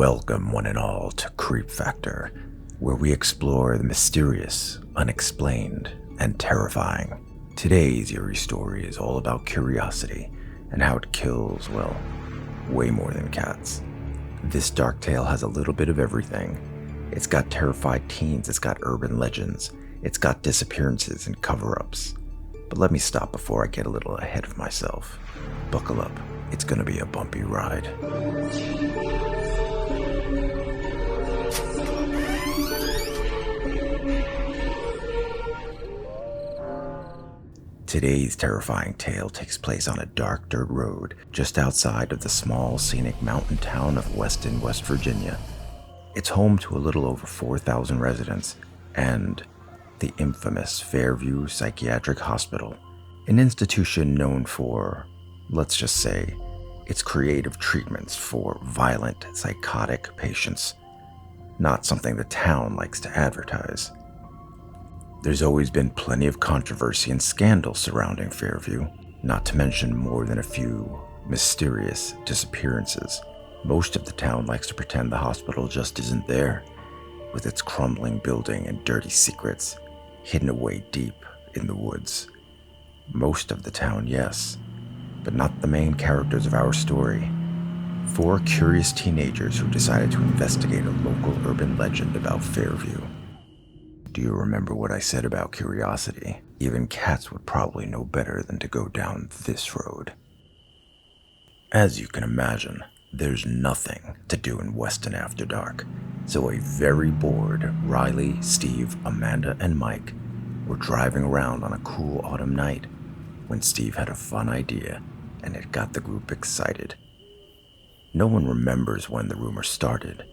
Welcome one and all to Creep Factor, where we explore the mysterious, unexplained, and terrifying. Today's eerie story is all about curiosity and how it kills, well, way more than cats. This dark tale has a little bit of everything. It's got terrified teens, it's got urban legends, it's got disappearances and cover-ups. But let me stop before I get a little ahead of myself. Buckle up, it's gonna be a bumpy ride. Today's terrifying tale takes place on a dark dirt road just outside of the small scenic mountain town of Weston, West Virginia. It's home to a little over 4,000 residents and the infamous Fairview Psychiatric Hospital, an institution known for, let's just say, its creative treatments for violent, psychotic patients, not something the town likes to advertise. There's always been plenty of controversy and scandal surrounding Fairview, not to mention more than a few mysterious disappearances. Most of the town likes to pretend the hospital just isn't there, with its crumbling building and dirty secrets hidden away deep in the woods. Most of the town, yes, but not the main characters of our story. 4 curious teenagers who decided to investigate a local urban legend about Fairview. Do you remember what I said about curiosity? Even cats would probably know better than to go down this road. As you can imagine, there's nothing to do in Weston after dark, so a very bored Riley, Steve, Amanda, and Mike were driving around on a cool autumn night when Steve had a fun idea, and it got the group excited. No one remembers when the rumor started,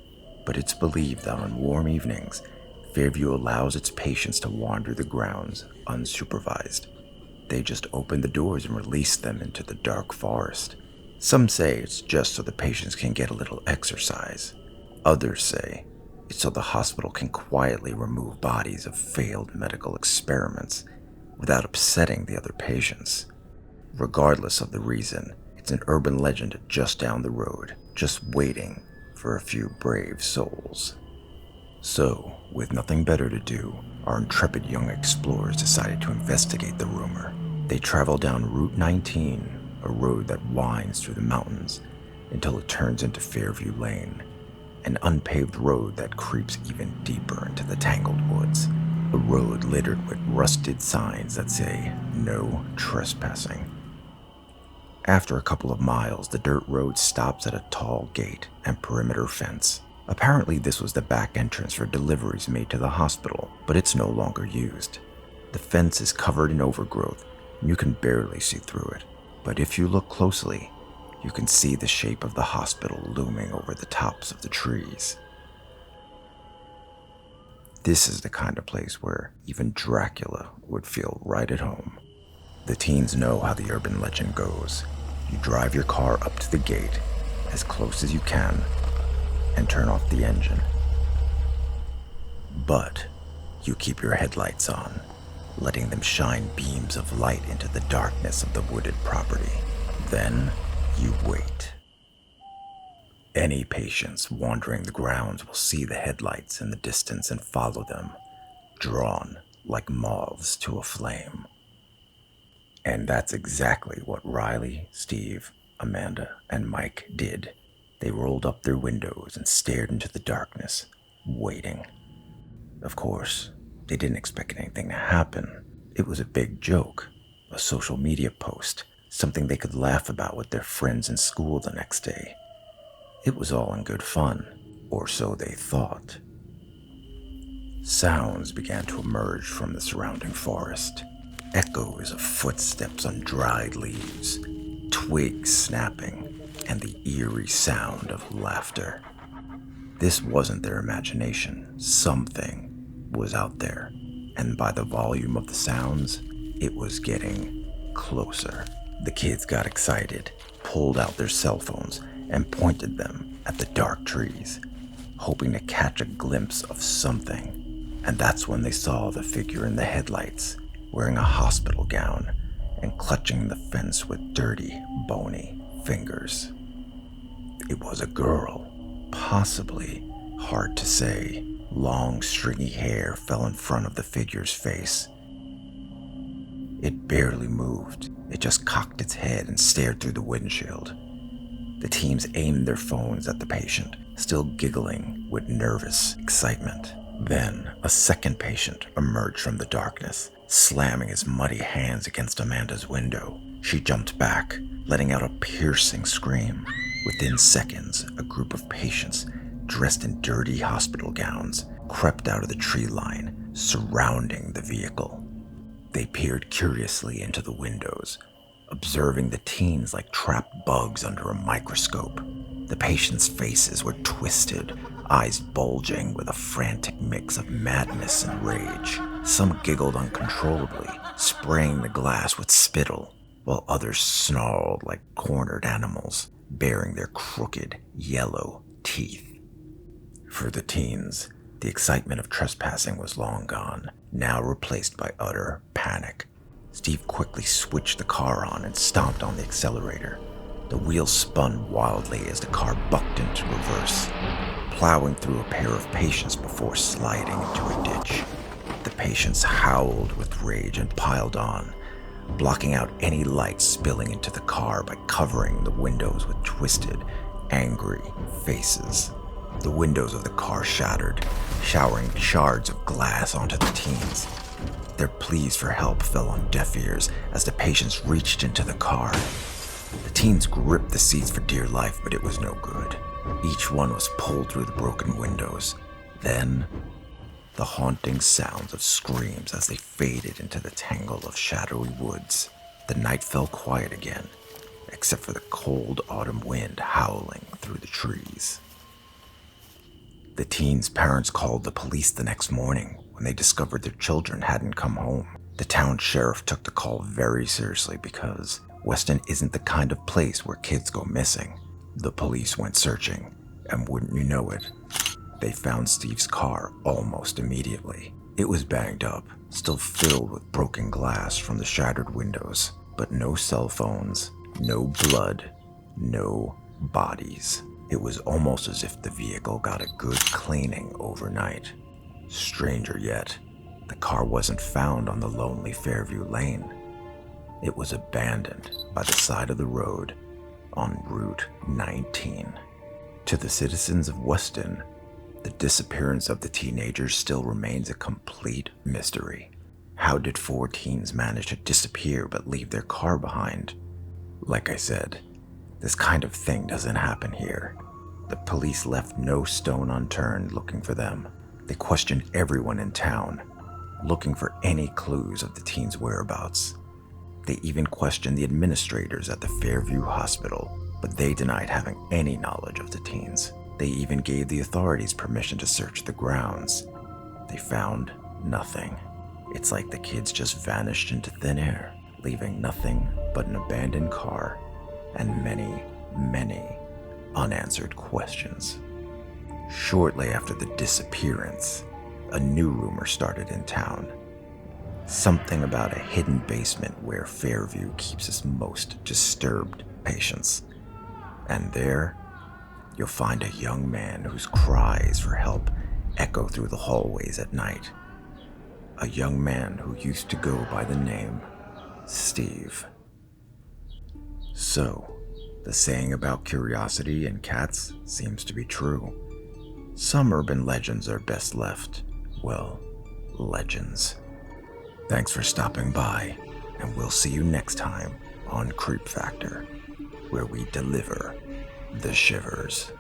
but it's believed that on warm evenings, Fairview allows its patients to wander the grounds unsupervised. They just open the doors and release them into the dark forest. Some say it's just so the patients can get a little exercise. Others say it's so the hospital can quietly remove bodies of failed medical experiments without upsetting the other patients. Regardless of the reason, it's an urban legend just down the road, just waiting for a few brave souls. So, with nothing better to do, our intrepid young explorers decided to investigate the rumor. They traveled down Route 19, a road that winds through the mountains until it turns into Fairview Lane, an unpaved road that creeps even deeper into the tangled woods. A road littered with rusted signs that say, "No trespassing." After a couple of miles, the dirt road stops at a tall gate and perimeter fence. Apparently this was the back entrance for deliveries made to the hospital, but it's no longer used. The fence is covered in overgrowth, and you can barely see through it. But if you look closely, you can see the shape of the hospital looming over the tops of the trees. This is the kind of place where even Dracula would feel right at home. The teens know how the urban legend goes. You drive your car up to the gate, as close as you can, and turn off the engine. But you keep your headlights on, letting them shine beams of light into the darkness of the wooded property. Then you wait. Any patients wandering the grounds will see the headlights in the distance and follow them, drawn like moths to a flame. And that's exactly what Riley, Steve, Amanda, and Mike did. They rolled up their windows and stared into the darkness, waiting. Of course, they didn't expect anything to happen. It was a big joke, a social media post, something they could laugh about with their friends in school the next day. It was all in good fun, or so they thought. Sounds began to emerge from the surrounding forest. Echoes of footsteps on dried leaves, twigs snapping, and the eerie sound of laughter. This wasn't their imagination. Something was out there, and by the volume of the sounds, it was getting closer. The kids got excited, pulled out their cell phones, and pointed them at the dark trees, hoping to catch a glimpse of something. And that's when they saw the figure in the headlights, wearing a hospital gown and clutching the fence with dirty, bony fingers. It was a girl, Possibly. Hard to say. Long, stringy hair fell in front of the figure's face. It barely moved. It just cocked its head and stared through the windshield. The teens aimed their phones at the patient, still giggling with nervous excitement. Then, a second patient emerged from the darkness, slamming his muddy hands against Amanda's window. She jumped back, letting out a piercing scream. Within seconds, a group of patients, dressed in dirty hospital gowns, crept out of the tree line, surrounding the vehicle. They peered curiously into the windows, observing the teens like trapped bugs under a microscope. The patients' faces were twisted, eyes bulging with a frantic mix of madness and rage. Some giggled uncontrollably, spraying the glass with spittle, while others snarled like cornered animals, baring their crooked, yellow teeth. For the teens, the excitement of trespassing was long gone, now replaced by utter panic. Steve quickly switched the car on and stomped on the accelerator. The wheels spun wildly as the car bucked into reverse, plowing through a pair of patients before sliding into a ditch. The patients howled with rage and piled on, blocking out any light spilling into the car by covering the windows with twisted, angry faces. The windows of the car shattered, showering shards of glass onto the teens. Their pleas for help fell on deaf ears as the patients reached into the car. The teens gripped the seats for dear life, but it was no good. Each one was pulled through the broken windows. Then, the haunting sounds of screams as they faded into the tangle of shadowy woods. The night fell quiet again, except for the cold autumn wind howling through the trees. The teens' parents called the police the next morning when they discovered their children hadn't come home. The town sheriff took the call very seriously because Weston isn't the kind of place where kids go missing. The police went searching, and wouldn't you know it, they found Steve's car almost immediately. It was banged up, still filled with broken glass from the shattered windows, but no cell phones, no blood, no bodies. It was almost as if the vehicle got a good cleaning overnight. Stranger yet, the car wasn't found on the lonely Fairview lane. It was abandoned by the side of the road on Route 19. To the citizens of Weston, the disappearance of the teenagers still remains a complete mystery. How did 4 teens manage to disappear but leave their car behind? Like I said, this kind of thing doesn't happen here. The police left no stone unturned looking for them. They questioned everyone in town, looking for any clues of the teens' whereabouts. They even questioned the administrators at the Fairview hospital, but they denied having any knowledge of the teens. They even gave the authorities permission to search the grounds. They found nothing. It's like the kids just vanished into thin air, leaving nothing but an abandoned car and many, many unanswered questions. Shortly after the disappearance, a new rumor started in town. Something about a hidden basement where Fairview keeps its most disturbed patients. And there, you'll find a young man whose cries for help echo through the hallways at night. A young man who used to go by the name Steve. So, the saying about curiosity and cats seems to be true. Some urban legends are best left, well, legends. Thanks for stopping by, and we'll see you next time on Creep Factor, where we deliver the shivers.